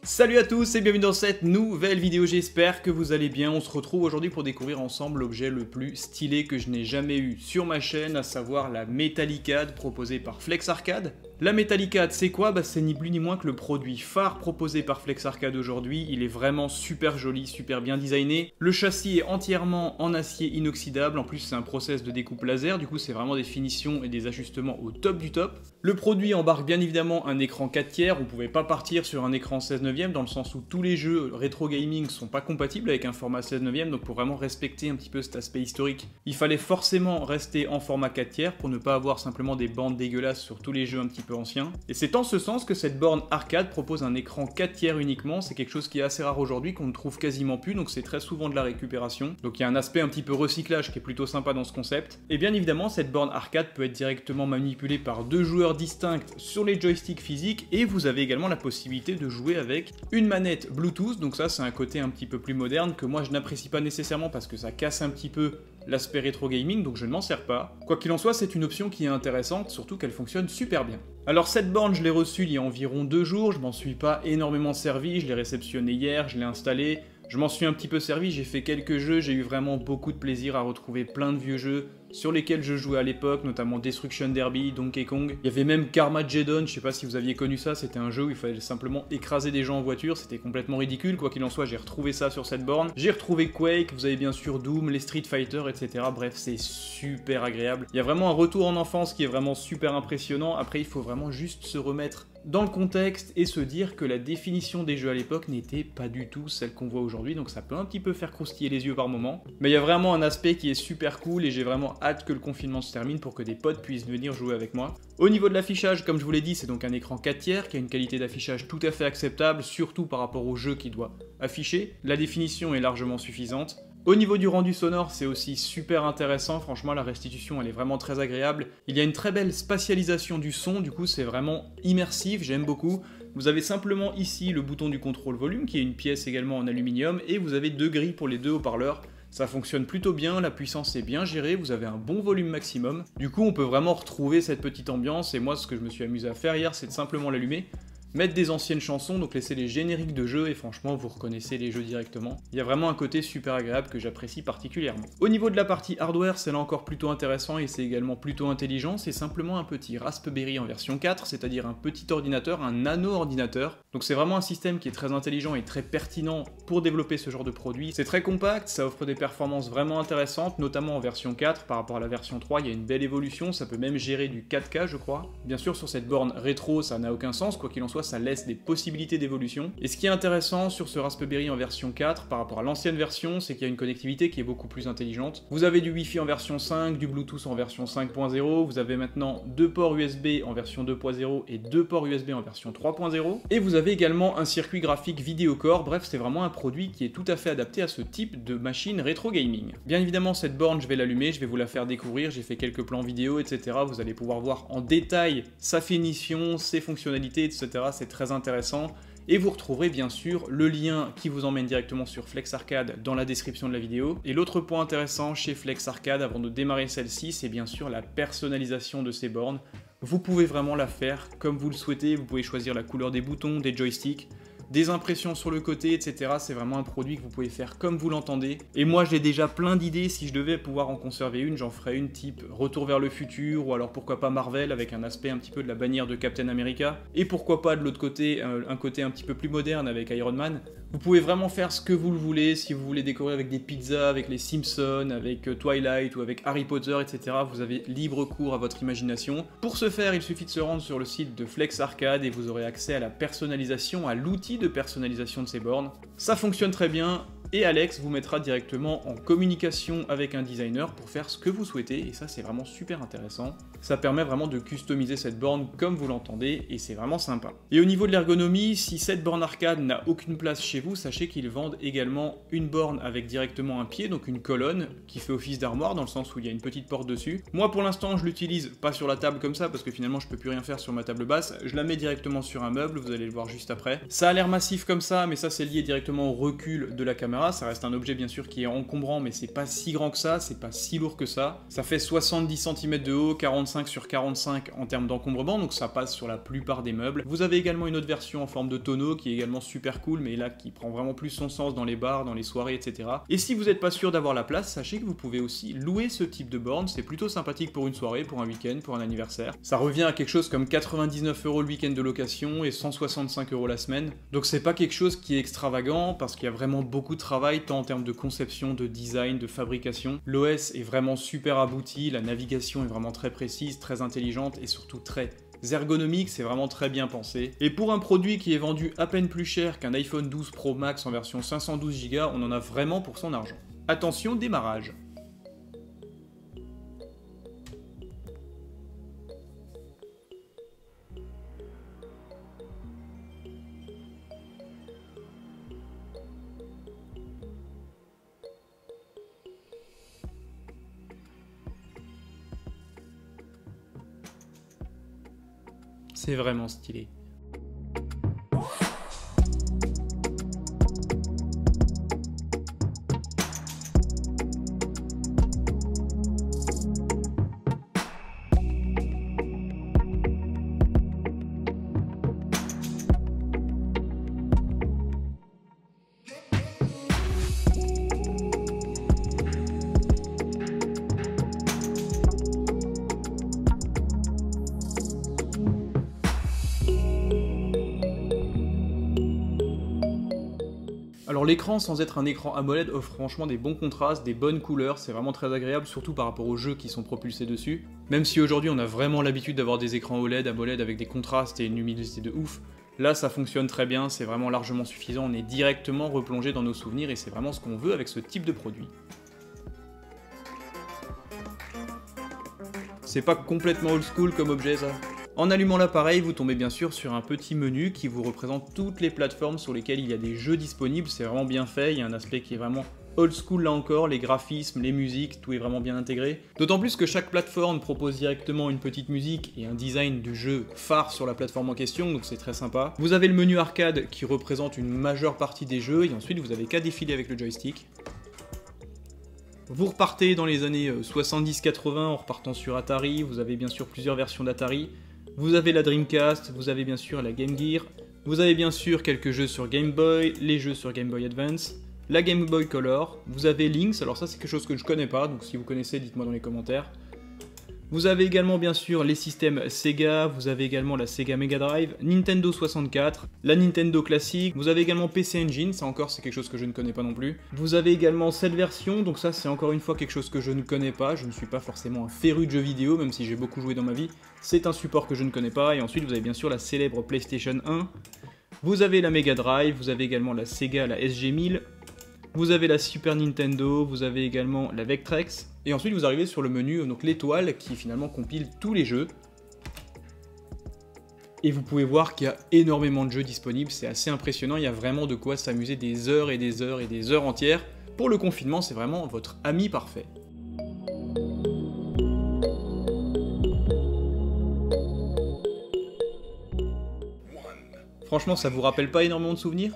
Salut à tous et bienvenue dans cette nouvelle vidéo, j'espère que vous allez bien. On se retrouve aujourd'hui pour découvrir ensemble l'objet le plus stylé que je n'ai jamais eu sur ma chaîne, à savoir la Metallicad proposée par Flex Arcade. La Metallicad, c'est quoi? C'est ni plus ni moins que le produit phare proposé par Flex Arcade aujourd'hui. Il est vraiment super joli, super bien designé. Le châssis est entièrement en acier inoxydable, en plus c'est un process de découpe laser, du coup c'est vraiment des finitions et des ajustements au top du top. Le produit embarque bien évidemment un écran 4 tiers, vous pouvez pas partir sur un écran 16 neuvième dans le sens où tous les jeux rétro gaming sont pas compatibles avec un format 16 neuvième, donc pour vraiment respecter un petit peu cet aspect historique, il fallait forcément rester en format 4 tiers pour ne pas avoir simplement des bandes dégueulasses sur tous les jeux un petit peu ancien. Et c'est en ce sens que cette borne arcade propose un écran 4 tiers uniquement, c'est quelque chose qui est assez rare aujourd'hui, qu'on ne trouve quasiment plus, donc c'est très souvent de la récupération. Donc il y a un aspect un petit peu recyclage qui est plutôt sympa dans ce concept. Et bien évidemment, cette borne arcade peut être directement manipulée par deux joueurs distincts sur les joysticks physiques, et vous avez également la possibilité de jouer avec une manette Bluetooth, donc ça c'est un côté un petit peu plus moderne que moi je n'apprécie pas nécessairement parce que ça casse un petit peu l'aspect rétro gaming, donc je ne m'en sers pas. Quoi qu'il en soit, c'est une option qui est intéressante, surtout qu'elle fonctionne super bien. Alors cette borne, je l'ai reçue il y a environ 2 jours, je m'en suis pas énormément servi, je l'ai réceptionnée hier, je l'ai installée, je m'en suis un petit peu servi, j'ai fait quelques jeux, j'ai eu vraiment beaucoup de plaisir à retrouver plein de vieux jeux sur lesquels je jouais à l'époque, notamment Destruction Derby, Donkey Kong. Il y avait même Carmageddon, je sais pas si vous aviez connu ça, c'était un jeu où il fallait simplement écraser des gens en voiture, c'était complètement ridicule, quoi qu'il en soit, j'ai retrouvé ça sur cette borne. J'ai retrouvé Quake, vous avez bien sûr Doom, les Street Fighter, etc. Bref, c'est super agréable. Il y a vraiment un retour en enfance qui est vraiment super impressionnant, après il faut vraiment juste se remettre dans le contexte et se dire que la définition des jeux à l'époque n'était pas du tout celle qu'on voit aujourd'hui, donc ça peut un petit peu faire croustiller les yeux par moment. Mais il y a vraiment un aspect qui est super cool et j'ai vraiment hâte que le confinement se termine pour que des potes puissent venir jouer avec moi. Au niveau de l'affichage, comme je vous l'ai dit, c'est donc un écran 4 tiers qui a une qualité d'affichage tout à fait acceptable, surtout par rapport au jeu qu'il doit afficher. La définition est largement suffisante. Au niveau du rendu sonore, c'est aussi super intéressant, franchement la restitution elle est vraiment très agréable. Il y a une très belle spatialisation du son, du coup c'est vraiment immersif, j'aime beaucoup. Vous avez simplement ici le bouton du contrôle volume qui est une pièce également en aluminium et vous avez deux grilles pour les deux haut-parleurs. Ça fonctionne plutôt bien, la puissance est bien gérée, vous avez un bon volume maximum. Du coup on peut vraiment retrouver cette petite ambiance et moi ce que je me suis amusé à faire hier c'est de simplement l'allumer, mettre des anciennes chansons, donc laisser les génériques de jeux et franchement vous reconnaissez les jeux directement. Il y a vraiment un côté super agréable que j'apprécie particulièrement. Au niveau de la partie hardware, c'est là encore plutôt intéressant et c'est également plutôt intelligent, c'est simplement un petit Raspberry en version 4, c'est-à-dire un petit ordinateur, un nano-ordinateur. Donc c'est vraiment un système qui est très intelligent et très pertinent pour développer ce genre de produit. C'est très compact, ça offre des performances vraiment intéressantes, notamment en version 4 par rapport à la version 3, il y a une belle évolution, ça peut même gérer du 4K je crois. Bien sûr sur cette borne rétro ça n'a aucun sens, quoi qu'il en soit ça laisse des possibilités d'évolution. Et ce qui est intéressant sur ce Raspberry en version 4 par rapport à l'ancienne version, c'est qu'il y a une connectivité qui est beaucoup plus intelligente. Vous avez du Wi-Fi en version 5, du Bluetooth en version 5.0, vous avez maintenant 2 ports USB en version 2.0 et 2 ports USB en version 3.0, et vous avez également un circuit graphique vidéo core, bref c'est vraiment un produit qui est tout à fait adapté à ce type de machine rétro gaming. Bien évidemment cette borne je vais l'allumer, je vais vous la faire découvrir, j'ai fait quelques plans vidéo etc, vous allez pouvoir voir en détail sa finition, ses fonctionnalités etc, c'est très intéressant. Et vous retrouverez bien sûr le lien qui vous emmène directement sur Flex Arcade dans la description de la vidéo. Et l'autre point intéressant chez Flex Arcade avant de démarrer celle-ci, c'est bien sûr la personnalisation de ces bornes. Vous pouvez vraiment la faire comme vous le souhaitez, vous pouvez choisir la couleur des boutons, des joysticks, des impressions sur le côté, etc. C'est vraiment un produit que vous pouvez faire comme vous l'entendez. Et moi, j'ai déjà plein d'idées. Si je devais pouvoir en conserver une, j'en ferais une type Retour vers le futur, ou alors pourquoi pas Marvel, avec un aspect un petit peu de la bannière de Captain America. Et pourquoi pas de l'autre côté, un côté un petit peu plus moderne avec Iron Man. Vous pouvez vraiment faire ce que vous le voulez, si vous voulez décorer avec des pizzas, avec les Simpsons, avec Twilight ou avec Harry Potter, etc. Vous avez libre cours à votre imagination. Pour ce faire, il suffit de se rendre sur le site de Flex Arcade et vous aurez accès à la personnalisation, à l'outil outils de personnalisation de ces bornes. Ça fonctionne très bien, et Alex vous mettra directement en communication avec un designer pour faire ce que vous souhaitez, et ça c'est vraiment super intéressant. Ça permet vraiment de customiser cette borne comme vous l'entendez, et c'est vraiment sympa. Et au niveau de l'ergonomie, si cette borne arcade n'a aucune place chez vous, sachez qu'ils vendent également une borne avec directement un pied, donc une colonne, qui fait office d'armoire dans le sens où il y a une petite porte dessus. Moi pour l'instant je l'utilise pas sur la table comme ça, parce que finalement je peux plus rien faire sur ma table basse, je la mets directement sur un meuble, vous allez le voir juste après. Ça a l'air massif comme ça, mais ça c'est lié directement au recul de la caméra, ça reste un objet bien sûr qui est encombrant, mais c'est pas si grand que ça, c'est pas si lourd que ça. Ça fait 70 cm de haut, 45 sur 45 en termes d'encombrement, donc ça passe sur la plupart des meubles. Vous avez également une autre version en forme de tonneau qui est également super cool, mais là qui prend vraiment plus son sens dans les bars, dans les soirées, etc. Et si vous n'êtes pas sûr d'avoir la place, sachez que vous pouvez aussi louer ce type de borne, c'est plutôt sympathique pour une soirée, pour un week-end, pour un anniversaire. Ça revient à quelque chose comme 99 € le week-end de location et 165 € la semaine. Donc c'est pas quelque chose qui est extravagant, parce qu'il y a vraiment beaucoup de travail, tant en termes de conception, de design, de fabrication. L'OS est vraiment super abouti, la navigation est vraiment très précise, très intelligente et surtout très ergonomique, c'est vraiment très bien pensé. Et pour un produit qui est vendu à peine plus cher qu'un iPhone 12 Pro Max en version 512 Go, on en a vraiment pour son argent. Attention, démarrage. C'est vraiment stylé. Alors l'écran, sans être un écran AMOLED, offre franchement des bons contrastes, des bonnes couleurs, c'est vraiment très agréable, surtout par rapport aux jeux qui sont propulsés dessus. Même si aujourd'hui on a vraiment l'habitude d'avoir des écrans OLED, AMOLED avec des contrastes et une luminosité de ouf, là ça fonctionne très bien, c'est vraiment largement suffisant, on est directement replongé dans nos souvenirs et c'est vraiment ce qu'on veut avec ce type de produit. C'est pas complètement old school comme objet ça? En allumant l'appareil, vous tombez bien sûr sur un petit menu qui vous représente toutes les plateformes sur lesquelles il y a des jeux disponibles, c'est vraiment bien fait, il y a un aspect qui est vraiment old school là encore, les graphismes, les musiques, tout est vraiment bien intégré. D'autant plus que chaque plateforme propose directement une petite musique et un design du jeu phare sur la plateforme en question, donc c'est très sympa. Vous avez le menu arcade qui représente une majeure partie des jeux, et ensuite vous avez qu'à défiler avec le joystick. Vous repartez dans les années 70-80 en repartant sur Atari, vous avez bien sûr plusieurs versions d'Atari. Vous avez la Dreamcast, vous avez bien sûr la Game Gear, vous avez bien sûr quelques jeux sur Game Boy, les jeux sur Game Boy Advance, la Game Boy Color, vous avez Lynx, alors ça c'est quelque chose que je connais pas, donc si vous connaissez dites-moi dans les commentaires. Vous avez également bien sûr les systèmes Sega, vous avez également la Sega Mega Drive, Nintendo 64, la Nintendo classique, vous avez également PC Engine, ça encore c'est quelque chose que je ne connais pas non plus. Vous avez également cette version, donc ça c'est encore une fois quelque chose que je ne connais pas, je ne suis pas forcément un féru de jeux vidéo, même si j'ai beaucoup joué dans ma vie, c'est un support que je ne connais pas, et ensuite vous avez bien sûr la célèbre PlayStation 1, vous avez la Mega Drive, vous avez également la Sega, la SG-1000, vous avez la Super Nintendo, vous avez également la Vectrex, et ensuite vous arrivez sur le menu, donc l'étoile, qui finalement compile tous les jeux. Et vous pouvez voir qu'il y a énormément de jeux disponibles, c'est assez impressionnant, il y a vraiment de quoi s'amuser des heures et des heures et des heures entières. Pour le confinement, c'est vraiment votre ami parfait. Franchement, ça vous rappelle pas énormément de souvenirs ?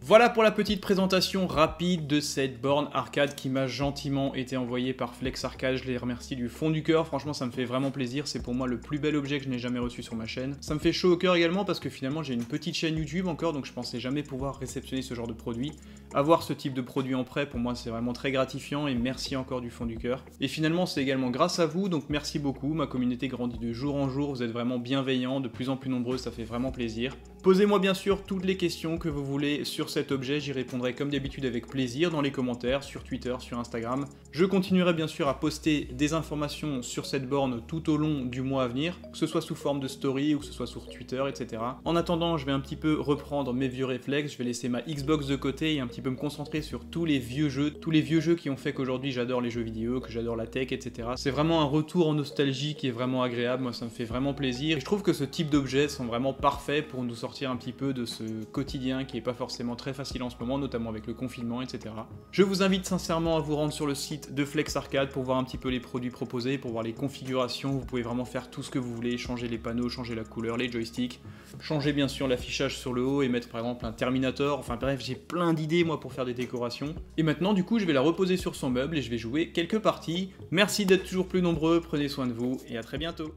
Voilà pour la petite présentation rapide de cette borne arcade qui m'a gentiment été envoyée par Flex Arcade, je les remercie du fond du cœur, franchement ça me fait vraiment plaisir, c'est pour moi le plus bel objet que je n'ai jamais reçu sur ma chaîne. Ça me fait chaud au cœur également parce que finalement j'ai une petite chaîne YouTube encore, donc je pensais jamais pouvoir réceptionner ce genre de produit. Avoir ce type de produit en prêt pour moi c'est vraiment très gratifiant et merci encore du fond du cœur. Et finalement c'est également grâce à vous, donc merci beaucoup, ma communauté grandit de jour en jour, vous êtes vraiment bienveillants, de plus en plus nombreux, ça fait vraiment plaisir. Posez-moi bien sûr toutes les questions que vous voulez sur cet objet, j'y répondrai comme d'habitude avec plaisir dans les commentaires, sur Twitter, sur Instagram. Je continuerai bien sûr à poster des informations sur cette borne tout au long du mois à venir, que ce soit sous forme de story ou que ce soit sur Twitter, etc. En attendant, je vais un petit peu reprendre mes vieux réflexes, je vais laisser ma Xbox de côté et un petit peu me concentrer sur tous les vieux jeux qui ont fait qu'aujourd'hui j'adore les jeux vidéo, que j'adore la tech, etc. C'est vraiment un retour en nostalgie qui est vraiment agréable, moi ça me fait vraiment plaisir. Et je trouve que ce type d'objets sont vraiment parfaits pour nous sortir un petit peu de ce quotidien qui est pas forcément très facile en ce moment, notamment avec le confinement, etc. Je vous invite sincèrement à vous rendre sur le site de Flex Arcade pour voir un petit peu les produits proposés, pour voir les configurations. Vous pouvez vraiment faire tout ce que vous voulez, changer les panneaux, changer la couleur, les joysticks, changer bien sûr l'affichage sur le haut et mettre par exemple un Terminator. Enfin bref, j'ai plein d'idées moi pour faire des décorations. Et maintenant du coup je vais la reposer sur son meuble et je vais jouer quelques parties. Merci d'être toujours plus nombreux, prenez soin de vous et à très bientôt.